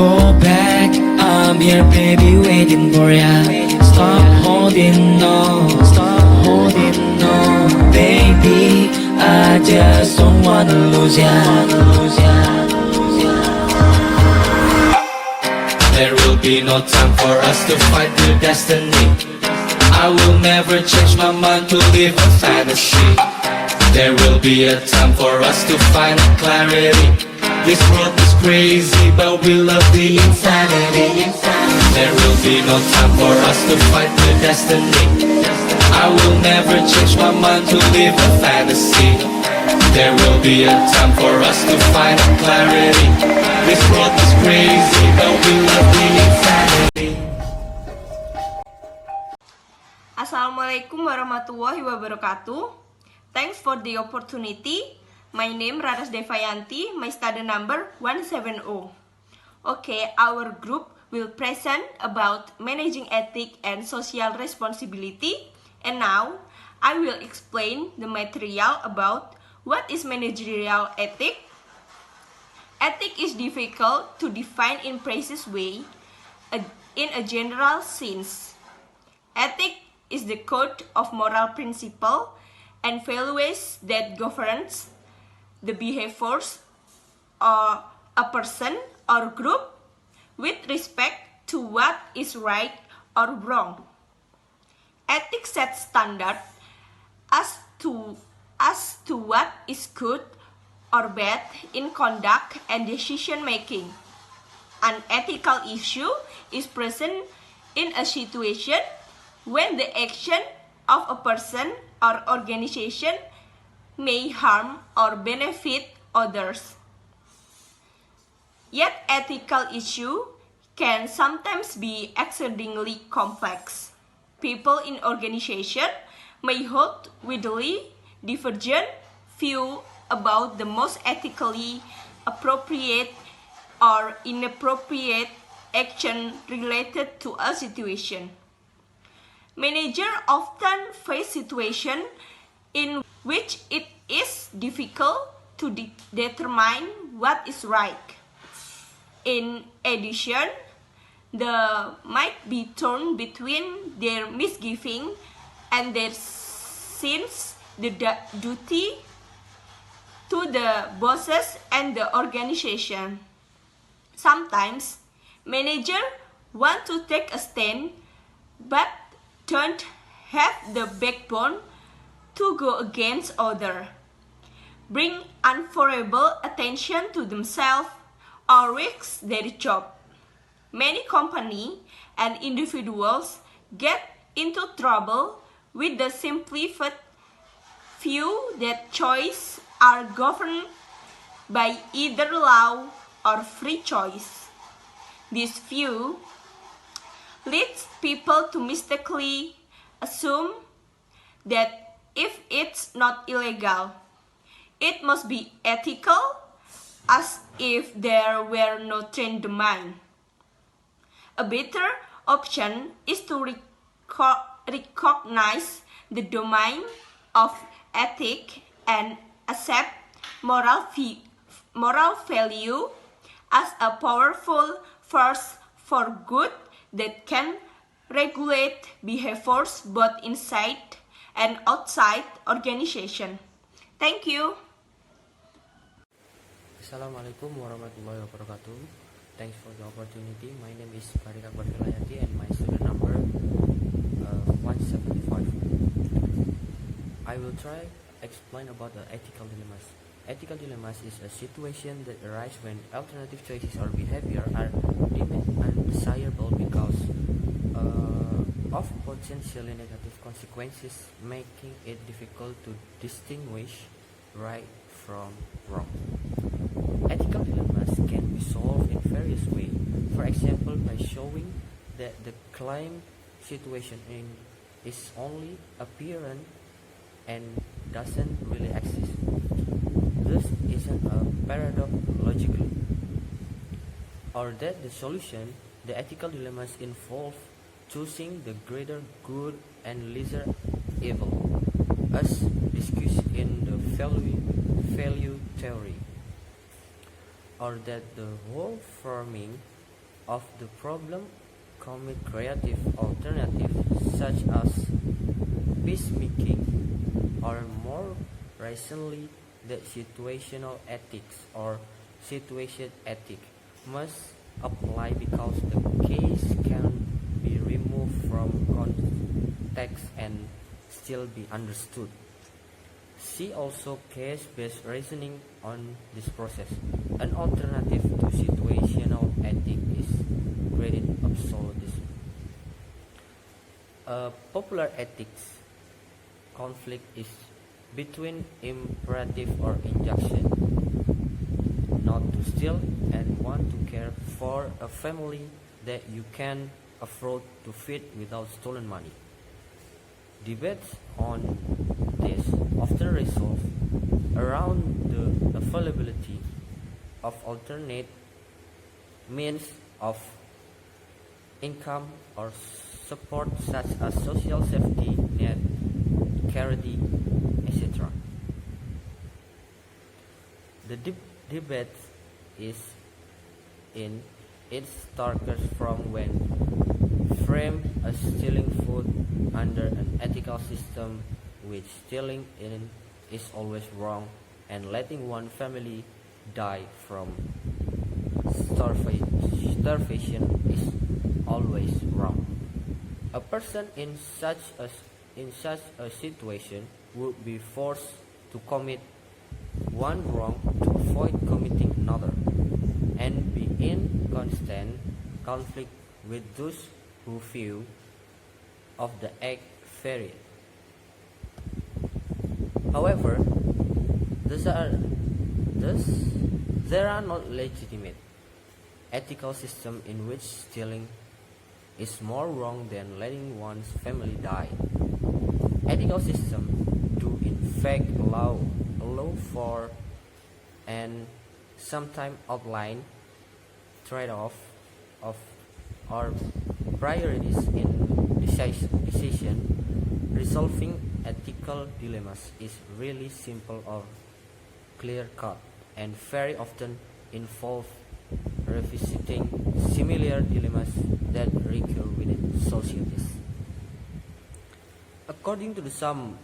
go back. I'm here, baby, waiting for ya. Stop holding on, baby. I just don't wanna lose ya. There will be no time for us to fight the destiny. I will never change my mind to live a fantasy. There will be a time for us to find clarity. This world is crazy, but we love the insanity. There will be no time for us to fight the destiny. I will never change my mind to live a fantasy. There will be a time for us to find clarity. This world is crazy, but we love the insanity. Assalamualaikum warahmatullahi wabarakatuh. Thanks for the opportunity. My name Raras Devayanti, my study number 170. Okay, our group will present about managing ethic and social responsibility. And now, I will explain the material about what is managerial ethic. Ethic is difficult to define in precise way in a general sense. Ethic is the code of moral principle and values that governs the behaviors of a person or group with respect to what is right or wrong. Ethics sets standards as to what is good or bad in conduct and decision making. An ethical issue is present in a situation when the action of a person or organization may harm or benefit others. Yet ethical issue can sometimes be exceedingly complex. People in organization may hold widely divergent view about the most ethically appropriate or inappropriate action related to a situation. Managers often face situations in which it is difficult to determine what is right. In addition, they might be torn between their misgiving and their sense the duty to the bosses and the organization. Sometimes, managers want to take a stand, but don't have the backbone to go against others, bring unfavorable attention to themselves, or risk their job. Many companies and individuals get into trouble with the simplified view that choices are governed by either law or free choice. This view leads people to mistakenly assume that if it's not illegal, it must be ethical, as if there were no trained mind. A better option is to recognize the domain of ethic and accept moral value as a powerful force for good that can regulate behaviors both inside and outside organization. Thank you. Assalamualaikum warahmatullahi wabarakatuh. Thanks for the opportunity. My name is Farid Akbar Vilayati and my student number 175. I will try explain about the ethical dilemmas. Ethical dilemmas is a situation that arises when alternative choices or behavior are deemed undesirable because of potentially negative consequences, making it difficult to distinguish right from wrong. Ethical dilemmas can be solved in various ways. For example, by showing that the claimed situation is only apparent and doesn't really exist. This isn't a paradox logically. Or that the solution, the ethical dilemmas involve choosing the greater good and lesser evil, as discussed in the value theory. Or that the whole farming of the problem commit creative alternatives such as peacemaking, or more recently the situational ethics or situation ethic must apply because the case can be removed from context and still be understood. See also case-based reasoning on this process. An alternative to situational ethic is graded absolutism. A popular ethics conflict is between imperative or injunction not to steal and want to care for a family that you can afford to feed without stolen money. Debates on this often resolve around the availability of alternate means of income or support such as social safety net, charity, etc. The debate is in its starkest from when framed as stealing food under an ethical system which stealing in is always wrong and letting one family die from starvation is always wrong. A person in such a situation would be forced to commit one wrong to avoid committing another and be in constant conflict with those who view of the act fairly. However, thus, there are not legitimate ethical systems in which stealing is more wrong than letting one's family die. Ethical systems do in fact allow for and sometimes outline trade-off of our priorities in decision. Resolving ethical dilemmas is really simple or clear-cut and very often involve revisiting similar dilemmas that recur within societies. According to some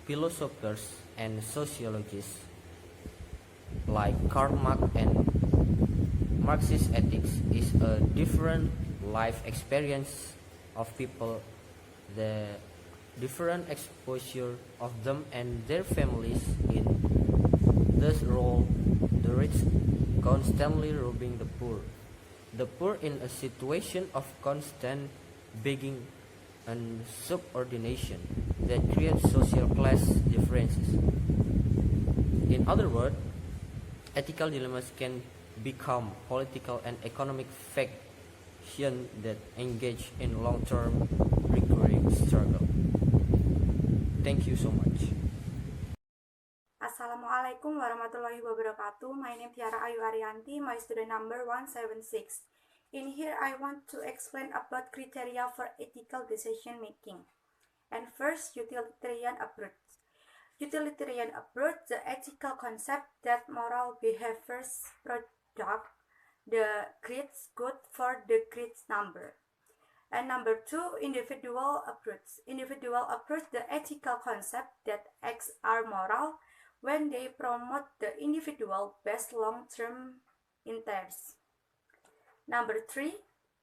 philosophers and sociologists like Karl Marx and Marxist ethics is a different life experience of people, the different exposure of them and their families in this role, the rich constantly robbing the poor in a situation of constant begging and subordination that creates social class differences. In other words, ethical dilemmas can become political and economic factions that engage in long-term recurring struggle. Thank you so much. Assalamualaikum warahmatullahi wabarakatuh. My name is Tiara Ayu Arianti, my student number 176. In here, I want to explain about criteria for ethical decision making. And first, utilitarian approach. Utilitarian approach, the ethical concept that moral behaviors product the greatest good for the greatest number. And number two, individual approach. Individual approach, the ethical concept that acts are moral when they promote the individual best long-term interests. Number three,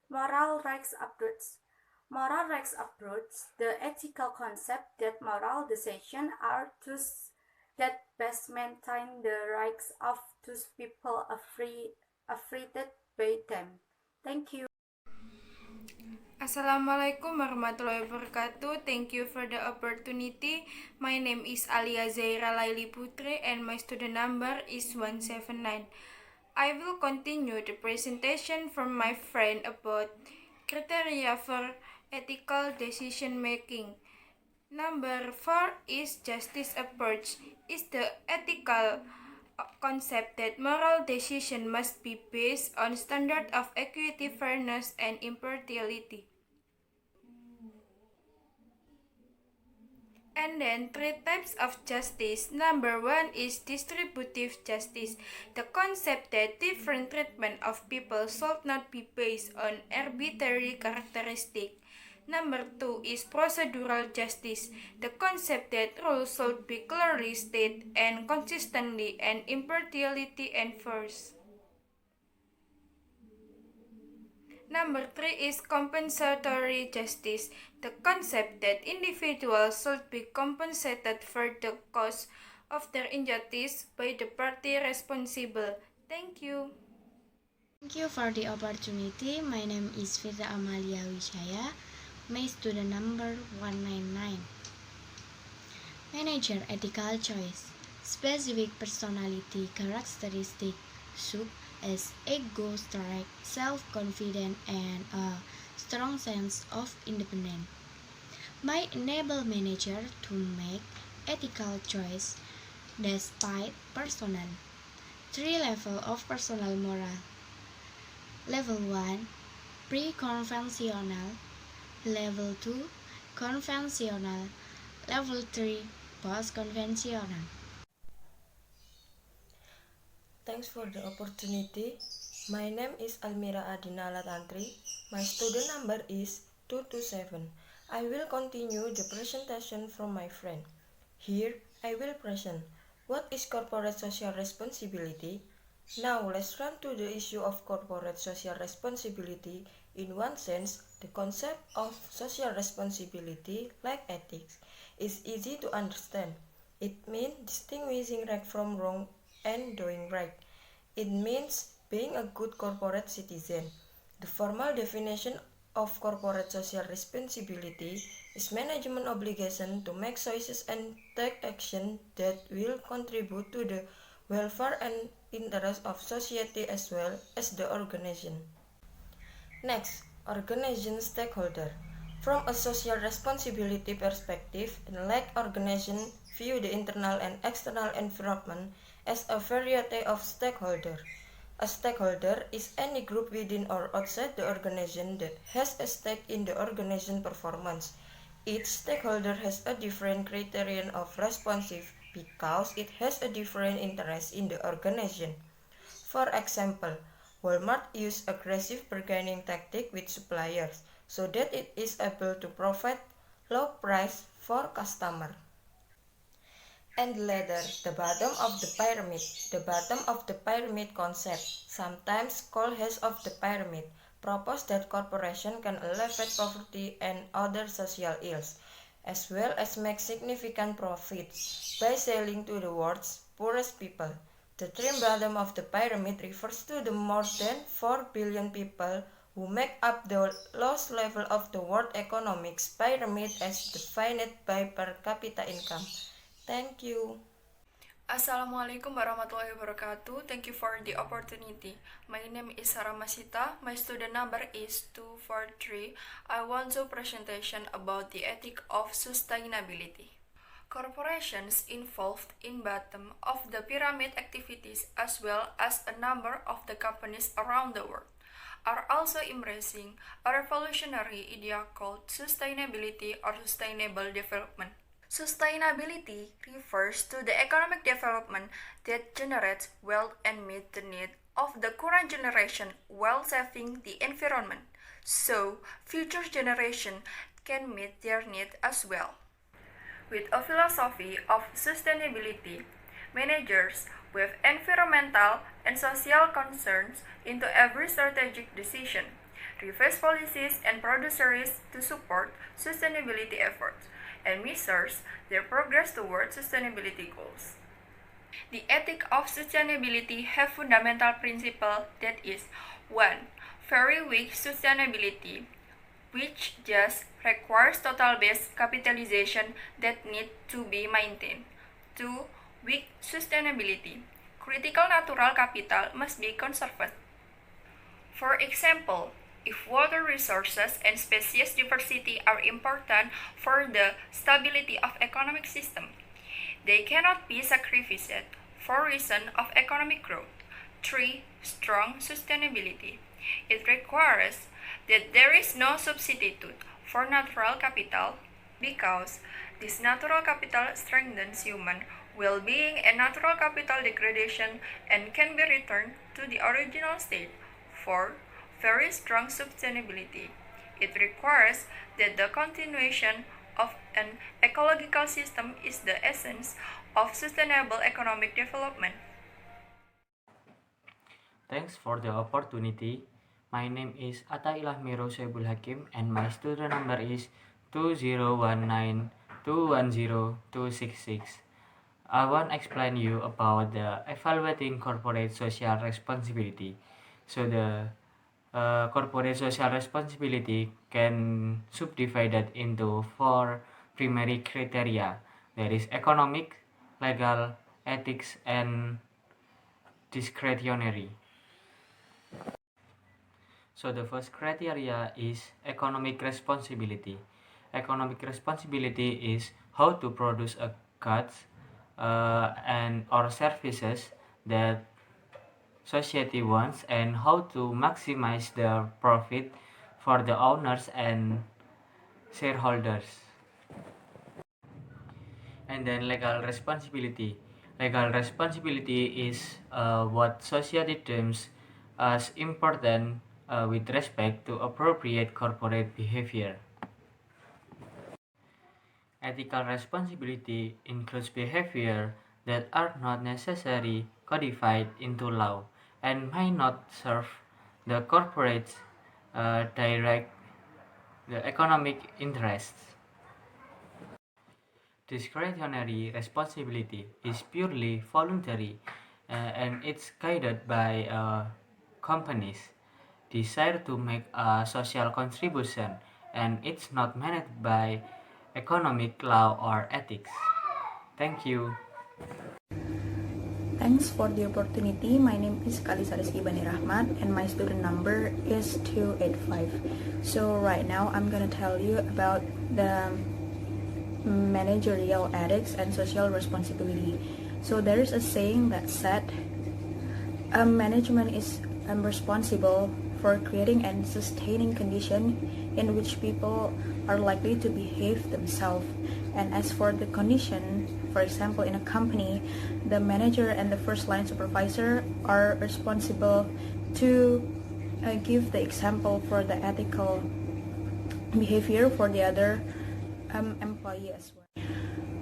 moral rights approach. Moral rights approach, the ethical concept that moral decisions are those that best maintain the rights of those people affected by them. Thank you. Assalamualaikum warahmatullahi wabarakatuh. Thank you for the opportunity. My name is Alia Zaira Laili Putri and my student number is 179. I will continue the presentation from my friend about criteria for ethical decision making. Number 4 is justice approach. Is the ethical concept that moral decision must be based on standard of equity, fairness, and impartiality. And then three types of justice. Number one is distributive justice, the concept that different treatment of people should not be based on arbitrary characteristic. Number two is procedural justice, the concept that rules should be clearly stated and consistently and impartiality enforced. Number three is compensatory justice, the concept that individuals should be compensated for the cost of their injustice by the party responsible. Thank you. Thank you for the opportunity. My name is Fitra Amalia Wijaya. My student number 199. Manager ethical choice. Specific personality characteristic should as ego strike, self-confident, and a strong sense of independence. Might enable manager to make ethical choice despite personal. 3 level of personal moral. Level 1 pre-conventional, Level 2 conventional, Level 3 post-conventional. Thanks for the opportunity. My name is Almira Adina Latantri. My student number is 227. I will continue the presentation from my friend. Here, I will present what is corporate social responsibility. Now, let's run to the issue of corporate social responsibility. In one sense, the concept of social responsibility, like ethics, is easy to understand. It means distinguishing right from wrong and doing right. It means being a good corporate citizen. The formal definition of corporate social responsibility is management obligation to make choices and take action that will contribute to the welfare and interest of society as well as the organization. Next, organization stakeholder. From a social responsibility perspective, like organization view the internal and external environment as a variety of stakeholders. A stakeholder is any group within or outside the organization that has a stake in the organization performance. Each stakeholder has a different criterion of responsive because it has a different interest in the organization. For example, Walmart uses aggressive bargaining tactic with suppliers so that it is able to provide low price for customers. And later, the bottom of the pyramid. The bottom of the pyramid concept, sometimes called head of the pyramid, proposes that corporations can alleviate poverty and other social ills, as well as make significant profits by selling to the world's poorest people. The trim bottom of the pyramid refers to the more than 4 billion people who make up the lowest level of the world economic pyramid as defined by per capita income. Thank you. Assalamualaikum warahmatullahi wabarakatuh. Thank you for the opportunity. My name is Sarah Masita. My student number is 243. I want to presentation about the ethic of sustainability. Corporations involved in bottom of the pyramid activities as well as a number of the companies around the world are also embracing a revolutionary idea called sustainability or sustainable development. Sustainability refers to the economic development that generates wealth and meets the needs of the current generation while saving the environment, so future generations can meet their needs as well. With a philosophy of sustainability, managers with environmental and social concerns into every strategic decision, revise policies and procedures to support sustainability efforts, and measures their progress towards sustainability goals. The ethic of sustainability have fundamental principle that is 1. Very weak sustainability, which just requires total base capitalization that need to be maintained. 2. Weak sustainability. Critical natural capital must be conserved. For example, if water resources and species diversity are important for the stability of economic system, they cannot be sacrificed for reason of economic growth. 3. Strong sustainability. It requires that there is no substitute for natural capital because This natural capital strengthens human well-being and natural capital degradation and can be returned to the original state. 4. Very strong sustainability. It requires that the continuation of an ecological system is the essence of sustainable economic development. Thanks for the opportunity. My name is Atailah Miro Soebul Hakim and my student number is 2019210266. I want to explain you about the evaluating corporate social responsibility. So the corporate social responsibility can subdivided into 4 primary criteria. There is economic, legal, ethics, and discretionary. So the first criteria is economic responsibility. Economic responsibility is how to produce a goods and or services that society wants and how to maximize the profit for the owners and shareholders. And then legal responsibility. Legal responsibility is what society deems as important with respect to appropriate corporate behavior. Ethical responsibility includes behavior that are not necessarily codified into law and may not serve the corporate's direct the economic interests. Discretionary responsibility is purely voluntary and it's guided by companies' desire to make a social contribution, and it's not managed by economic law or ethics. Thank you. Thanks for the opportunity. My name is Kalisa Rizky Bani Rahmat and my student number is 285. So right now I'm gonna tell you about the managerial ethics and social responsibility. So there is a saying that said, management is responsible for creating and sustaining conditions in which people are likely to behave themselves. And as for the condition, for example, in a company, the manager and the first line supervisor are responsible to give the example for the ethical behavior for the other employee as well.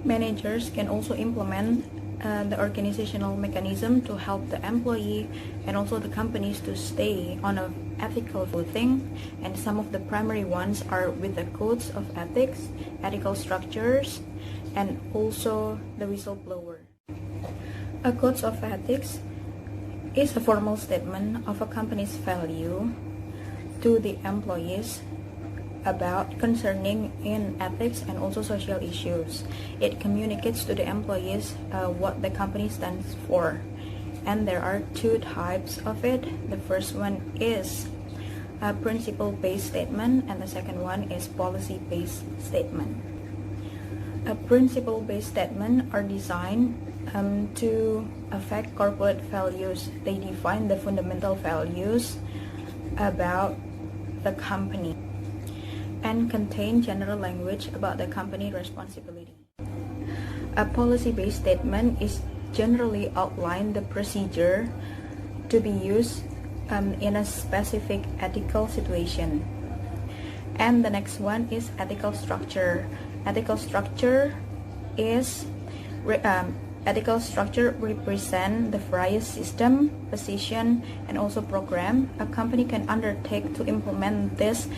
Managers can also implement the organizational mechanism to help the employee and also the companies to stay on an ethical footing, and some of the primary ones are with the codes of ethics, ethical structures, and also the whistleblower. A code of ethics is a formal statement of a company's value to the employees about concerning in ethics and also social issues. It communicates to the employees what the company stands for. And there are 2 types of it. The first one is a principle-based statement and the second one is policy-based statement. A principle-based statement are designed to affect corporate values. They define the fundamental values about the company and contain general language about the company responsibility. A policy-based statement is generally outline the procedure to be used in a specific ethical situation. And the next one is ethical structure. Ethical structure represent the various system, position, and also program a company can undertake to implement this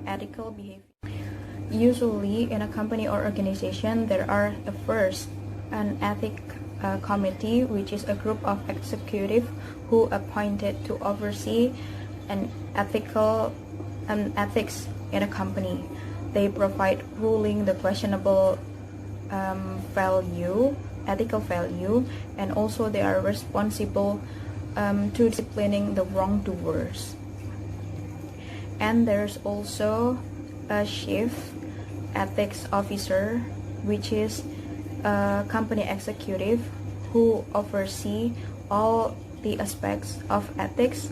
ethical behavior. Usually in a company or organization there are an ethic committee, which is a group of executive who appointed to oversee an ethics in a company. They provide ruling the questionable ethical value, and also they are responsible to disciplining the wrongdoers. And there's also a chief ethics officer, which is a company executive who oversee all the aspects of ethics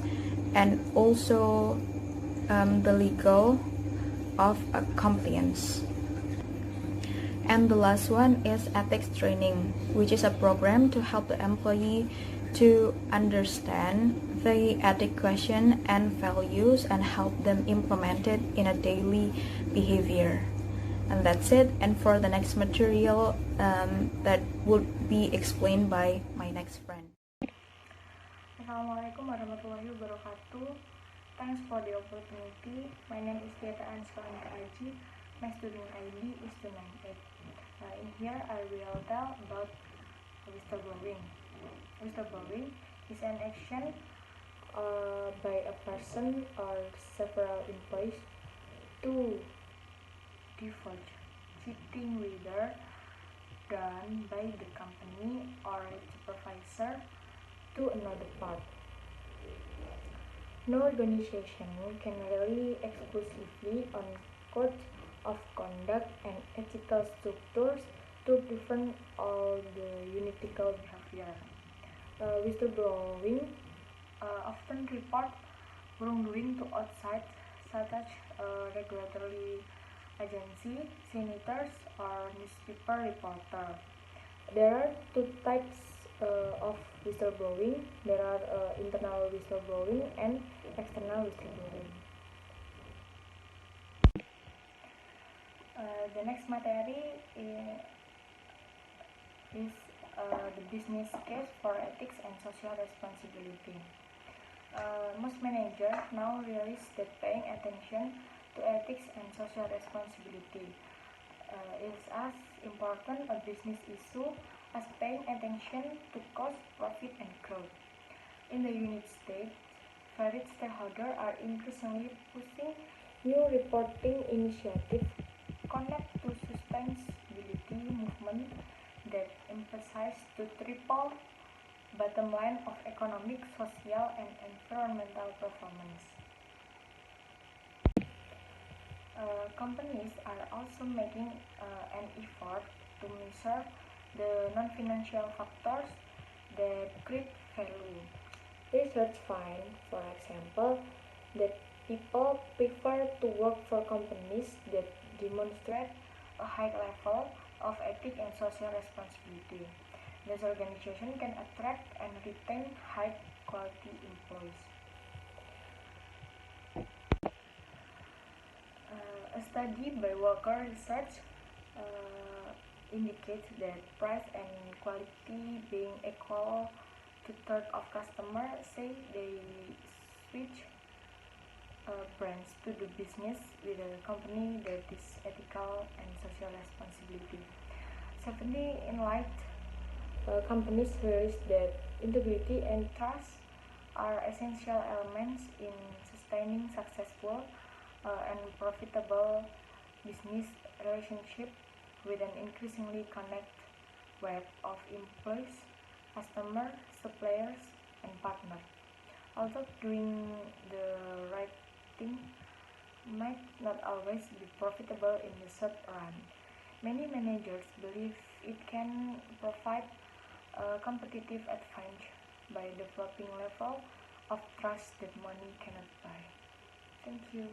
and also the legal of compliance. And the last one is ethics training, which is a program to help the employee to understand the ethic question and values and help them implement it in a daily behavior. And that's it. And for the next material, that would be explained by my next friend. Assalamualaikum warahmatullahi wabarakatuh. Thanks for the opportunity. My name is Tieta Answanita Aji. My student ID is 298. In here, I will tell about whistleblowing. Whistleblowing is an action by a person or several employees to divulge cheating, whether done by the company or its supervisor to another part. No organization can rely exclusively on code of conduct and ethical structures to prevent all the unethical behavior. Whistleblowing often report wrongdoing to outside, such as regulatory agency, senators, or newspaper reporter. There are two types of whistleblowing. There are internal whistleblowing and external whistleblowing. The next material is the business case for ethics and social responsibility. Most managers now realize that paying attention to ethics and social responsibility is as important a business issue as paying attention to cost, profit, and growth. In the United States, various stakeholders are increasingly pushing new reporting initiatives connect to sustainability movement that emphasize the triple bottom line of economic, social, and environmental performance. Companies are also making an effort to measure the non-financial factors that create value. Research finds, for example, that people prefer to work for companies that demonstrate a high level of ethics and social responsibility. This organization can attract and retain high-quality employees. A study by Walker Research indicates that price and quality being equal to third of customers say they switch brands to do business with a company that is ethical and social responsibility. 70 enlightened companies realize that integrity and trust are essential elements in sustaining successful and profitable business relationship with an increasingly connected web of employees, customers, suppliers, and partners. Although doing the right thing might not always be profitable in the short run, many managers believe it can provide a competitive advantage by developing level of trust that money cannot buy. Thank you.